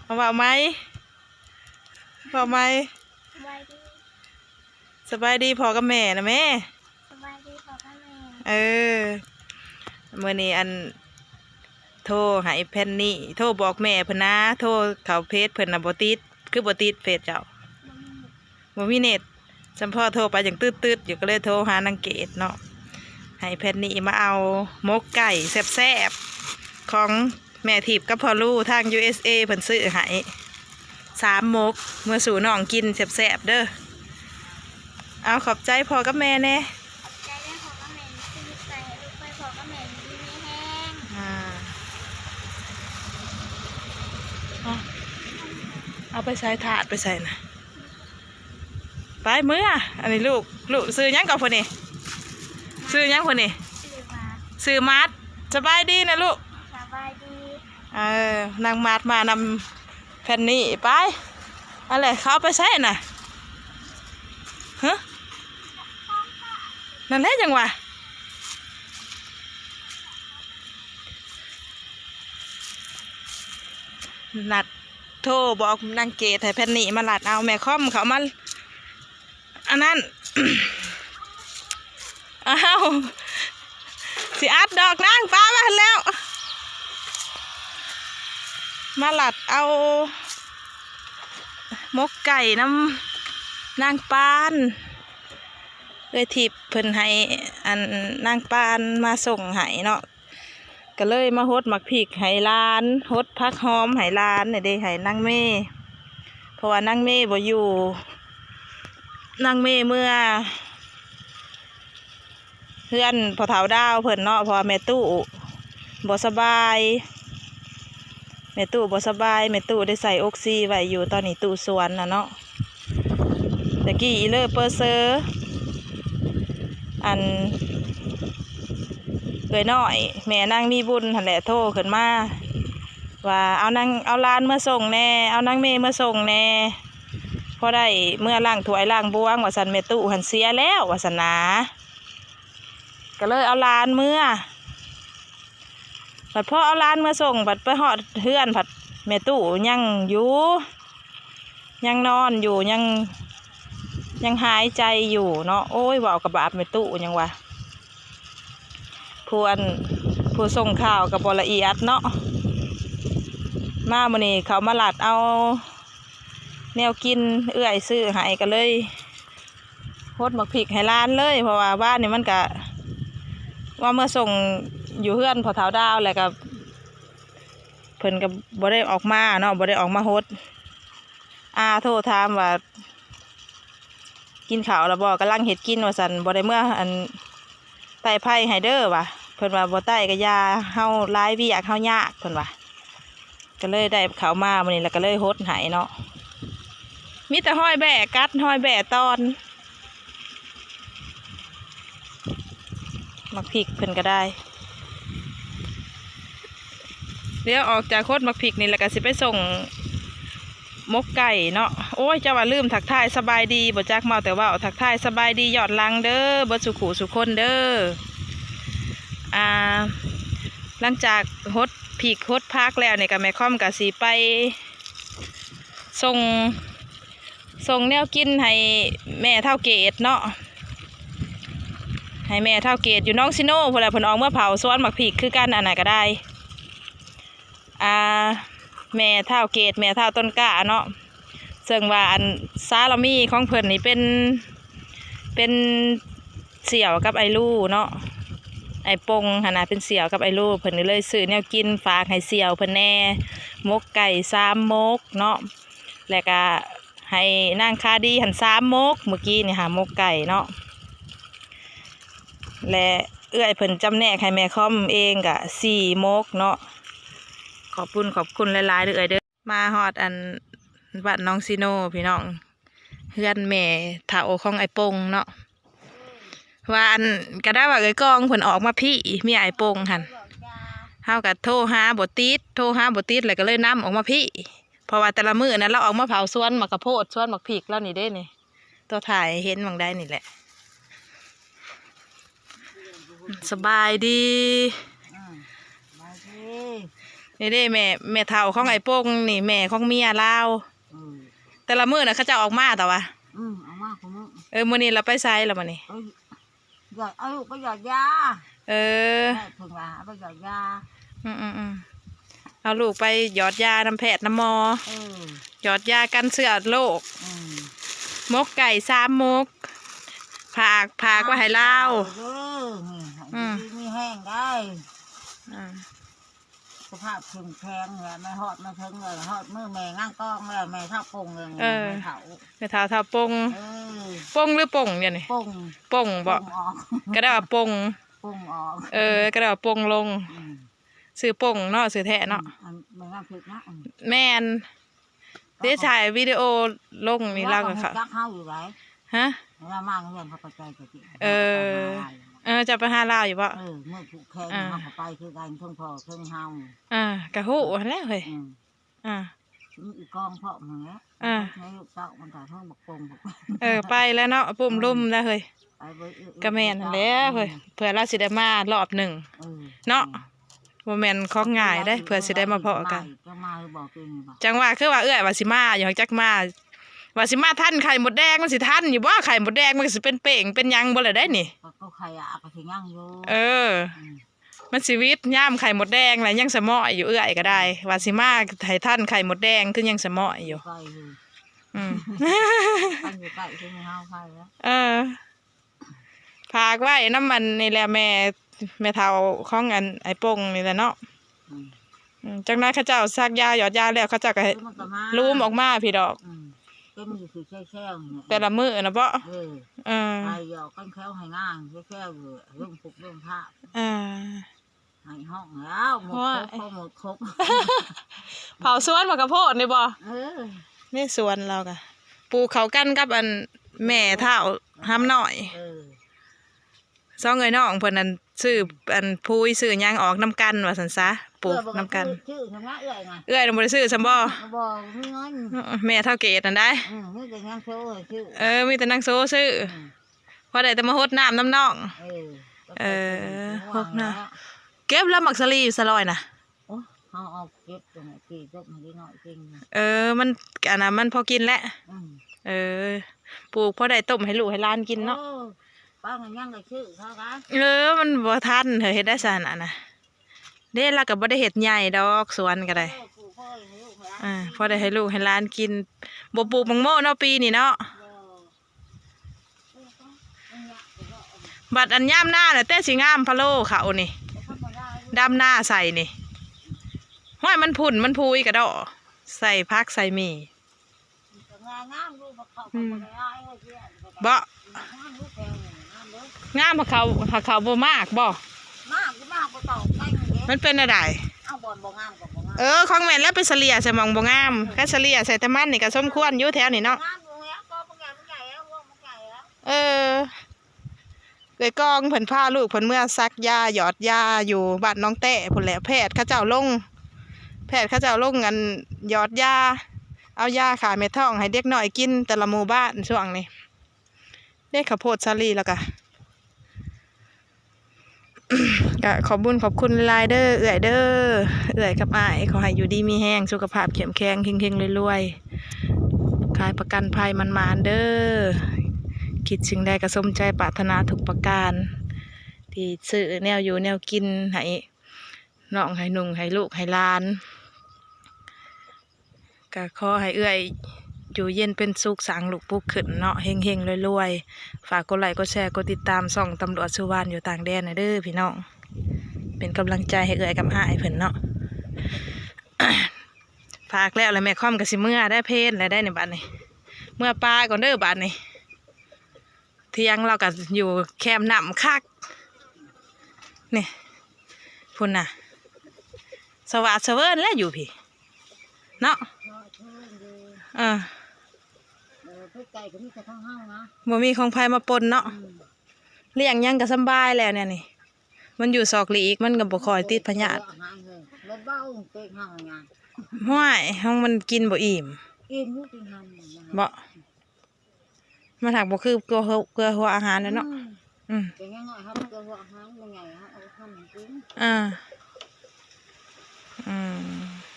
เอาว่าไหมว่าไหมสบายดีสบายดีพ่อกับแม่นะแม่สบายดีพ่อกับแม่เมื่อนี้อันโทรหาแผ่นนี่โทรบอกแม่เพิ่นนะโทรเขาเพจเพิ่นน่ะบ่ติดคือบ่ติดเฟซเจ้าบ่มีเน็ตจำพ่อโทรไปอย่างตืดๆอยู่ก็เลยโทรหานางเกดเนาะให้แผ่นนี่มาเอาหมกไก่แซ่บๆของแม่ทิพย์กับพ่อลู่ทาง USA เพิ่นซื้อให้3หมกเมื่อสู่น้องกินแซ่บๆเด้อเอาขอบใจพ่อกับแม่แน่ขอบใจได้พ่อกับแม่ที่มีใจให้ลูกไปพ่อกับแม่ดีไม่แห้งเอาไปใส่ถาดไปใส่นะไปมื้ออันนี้ลูกซื้อยังกับคนนี้ซื้อยังคนนี้ซื้อมัดสบายดีนะลูกสบายดีนางมัดมานำแผ่นนี้ไปอะไรเขาไปใส่น่ะฮะนั่นแหละจังวะนัดโทรบอกนางเกดให้แผ่นนี้มาหลัดเอาแม่ค่อมเขามาอันนั้น อ้าวสิอัดดอกนางฟ้ามาแล้วมาหลัดเอามกไก่น้ำนางปานเลยทิพย์เพิ่นให้อันนางปานมาส่งให้เนาะก็เลยมาฮดหมักพริกให้ร้านฮดผักหอมให้ร้านเนี่ยได้ให้นางเม่เพราะว่านางเม่บ่อยู่นางเม่เมื่อเพื่อนพอเฒ่าดาวเพิ่นเนาะพอแม่ตู้บ่สบายแม่ตู้บ่สบายแม่ตู้ได้ใส่ออกซิไว้อยู่ตอนนี้ตู้สวนน่ะเนาะตะกี้อีเลอเปอร์เซอร์อันเลยน้อยแม่นางมีบุญหั่นแหละโทรขึ้นมาว่าเอาร้านมาส่งแน่เอานางเมย์มาส่งแน่พอได้เมื่อล้างถ้วยล้างบวงว่าสันแม่ตู้หันเสียแล้วว่าสันนาก็เลยเอาร้านเมื่อผัดพ่อเอาร้านมาส่งผัดไปหอดเฮือนผัดแม่ตู้ยังอยู่ยังนอนอยู่ยังหายใจอยู่เนาะโอ้ยบอกกับบาปแม่ตู้ยังวะผู้ส่งข่าวกับบละเอียดเนาะมามื้อนี้เขามาหลัดเอาแนวกินเอื้อยซื้อให้กันเลยโคตรหมักพริกให้ร้านเลยเพราะว่าบ้านนี่มันกะว่าเมื่อส่งอยู่เฮือนพอเท้าดาวอะไรกับเพิ่นกับบ่ได้ออกมาเนาะบ่ได้ออกมาโฮดโทรถามว่ากินข้าวแล้วบ่กำลังเฮ็ดกินว่าซั่นบ่ได้เมื่ออันไต่ไผ่ให้เด้อว่ะเพิ่นว่าบ่ไต่ก็ยาเฮาหลายเวียกเฮายากเพิ่นว่าก็เลยได้ข้าวมามื้อนี้แล้วก็เลยโฮดให้เนาะมีแต่ห้อยแบะกัดห้อยแบะตอนมักพริกเพิ่นก็ได้เดี๋ยวออกจากโคตรมักพริกนี่แล้วก็สิไปส่งมกไก่เนาะโอ้ยเจ้าว่าลืมทักทายสบายดีบ่จักเมาแต่ว่าทักทายสบายดียอดลังเด้อบ่สุขุสุคนเด้อหลังจากฮดพริกฮดพักแล้วเนี่ยกับแม่ค่อมกับสีไปส่งแนวกินให้แม่เท่าเกตเนาะให้แม่เท่าเกตอยู่น้องซิโน่พอแล้วผลออกเมื่อเผาซ้อนหมักพริกคือกันอันไหนก็ได้แม่เท่าเกตแม่เท่าต้นกะเนาะซึ่งว่าอันซาลามี่ของเพิ่นนี่เป็นเสี่ยวกับไอลูเนาะไอปงขนาดเป็นเสี่ยวกับไอลูเพิ่นเลยซื้อแนวกินฝากให้เสี่ยวเพิ่นแน่มกไก่3มกเนาะแล้วก็ให้นางคาดีหัน3มกเมื่อกี้นี่ค่ะมกไก่เนาะและเอื้อยเพิ่นจำแนกให้แม่ค่อมเองกะ4มกเนาะขอบคุณหลายๆเด้อเด้อมาฮอดอันบ้านน้องซิโน่พี่น้องเฮือนแม่เฒ่าของไอปงเนาะว่าอันก็ได้ว่าไอ้กองเพิ่นออกมาพี่มีไอปงหั่นเฮาก็โทรหาบ่ติดแล้วก็เลยนำออกมาพี่เพราะว่าแต่ละมื้อนั้นเราออกมาเผาสวนหมักกะโพดสวนหมักพริกแล้วนี่เด้นี่ตัวถ่ายเห็นบางได้นี่แหละสบายดี นี่เด้แม่เฒ่าของไอ้โป้งนี่แม่ของเมียลาวแต่ละมื้อน่ะเขาจะออกมาแต่ว่า เอามาคุณมึง มื้อนี้เราไปไสแล้วมื้อนี้ หยอดเอาลูกไปหยอดยา เออ แม่ถึงว่าเอาไปหยอดยา เอาลูกไปหยอดยาน้ำแพทย์น้ำหมอหยอดยากันเสือโรคมกไก่3 มกผากว่าให้เล่ามีแห้งได้สภาพถึงแพงเลยไม่หอดไม่ถึงเลยหอดมือแม่ง่างกล้องเลยแม่ทับปงเลยแม่เถาปงหรือปงเนี่ยนี่ปงบอกก็ได้ว่าปงออกก็ได้ว่าปงลงซื้อปงเนาะซื้อแทะเนาะแม่นได้ถ่ายวิดีโอลงนี่เรากับเขาฮะเรามาเงินเขาไปใจจะไปหาลาวอยู่ปะเมื่อผูกแขนเขาไปคือกันเพิ่งพอเพิ่งเฮากะหูแล้วเฮ้ยอีกกองเพาะมันแล้วใช้ลูกเต้ามันถ่ายห้องบักปงไปแล้วเนาะปุ่มลุ่มแล้วเฮ้ยกะแมนแล้วเฮ้ยเผื่อเราสิได้มารอบหนึ่งเนาะโมเมนต์ของง่ายได้เผื่อสิได้มาเพาะกันจังว่าคือว่าว่าสิมาอยู่จักมาว่าสิมาท่านไข่หมดแดงมันสิท่านอยู่ว่าไข่หมดแดงมันสิเป็นเป่งเป็นยังบ่เลยได้นี่ก็ไข่ก็สิยังอยู่มันชีวิตย่ามไข่หมดแดงอะไรยังสมออยู่ก็ได้ว่าสิมาไข่ท่านไข่หมดแดงคือยังสมออยู่อยู่ใกล้ที่เฮาไข่แล้วพากไว้น้ำมันนี่แหละแม่เฒ่าของอันไอ้ปงนี่แหละเนาะจังนั้นข้าเจ้าซักยาหยอดยาแล้วข้าเจ้าก็รูมออกมาพี่ดอกแต่ละมือนะเปาะไอ้หยอกกันแค่ให้ง่างแค่เรื่องphụcเรื่องผ้าให้ห้องแล้วหมดครบเผาสวนมากระโพดนี่บ่นี่สวนเรากะปลูกเขากันกับอันแม่เฒ่าห้ำหน่อยซองเงยน้องเพิ่นนั่นซื้ออันพูยซื้อยังออกน้ำกันว่าสันซะปลูกน้ำกันเอื้อยบ่ได้ซื้อซัมบ่แม่เฒ่าเกตนั่นได้มีแต่นางโซ่ซื้อพอได้แต่มาหดน้ำน้องหดน้ำเก็บแล้วมักสลีสลอยน่ะเขาเอาเก็บตรงไหนกี่ก็มันนิดหน่อยจริงมันอันนั้นมันพอกินแล้วปลูกพอได้ต้มให้ลูกให้หลานกินเนาะป้ามันยังได้ชื่อเขามันบ่ทันเฮ็ดได้ซะน่ะเด้แล้วก็บ่ได้เฮ็ดใหญ่ดอกสวนก็ได้พอได้ให้ลูกให้หลานกินบ่ปลูกมังโม่เนาะปีนี้เนาะบัดอันย่ามหน้าน่ะแต่สิงามพะโล้เขานี่ดำหน้าใส่นี่ห้อยมันพุ่นมันพุยกระดอใส่พักใส่มีบ่งามผักเขาบ่มากบ่มันเป็นอะไรของแม่แล้วเป็นเสลียใส่มองบ่งามแค่เสลียใส่แต่มันนี่ก็สมควรอยู่แถวนี่เนาะเลยกองเพิ่นพาลูกเพิ่นเมื่อซักยาหยอดยาอยู่บ้านน้องแต้พุ่นแหละแพทย์เขาเจ้าลงกันหยอดยาเอายาขาเม็ดท้องให้เด็กน้อยกินแต่ละหมู่บ้านช่วงนี้ได้ข้าวโพดสาลีแล้วก็ขอบคุณหลายเด้อเอื่อยกับอ้ายขอให้อยู่ดีมีแห้งสุขภาพเข้มแข็งเฮงๆรวยๆขายประกันภัยมันเด้อคิดสิ่งใดก็สมใจปรารถนาทุกประการที่ซื้อแนวอยู่แนวกินให้น้องให้นุ่งให้ลูกให้หลานก็ขอให้เอื่อยอยู่เย็นเป็นสุขสังลูกปุ๊กขึ้นเนาะเฮงรวยๆฝากกดไลค์กดแชร์กดติดตามส่องตำรวจสุวรรณอยู่ต่างแดนนะเด้อพี่น้องเป็นกำลังใจให้เอื่อยกับอ้ายเพิ่นเนาะ ฝากแล้วแม่ค่อมกับสิเมื่อได้เพลนได้ในบ้านนี่เมื่อปลาก่อนเด้อบ้านนี่เที่ยงเราก็อยู่แคมป์น้ำคักนี่พุ่นน่ะสวัสดิ์เสวิร์นแล้วอยู่พี่เนาะบ่มีของไผมาปนเนาะเลี้ยงยังก็สบายแล้วเนี่ยนี่มันอยู่ซอกหลีกมันก็บ่ค่อยติดพยาธิห้วยห้องมันกินบ่อิ่มบ่มันหักบ่คือเกลือหัวอาหารแล้วเนาะ อืม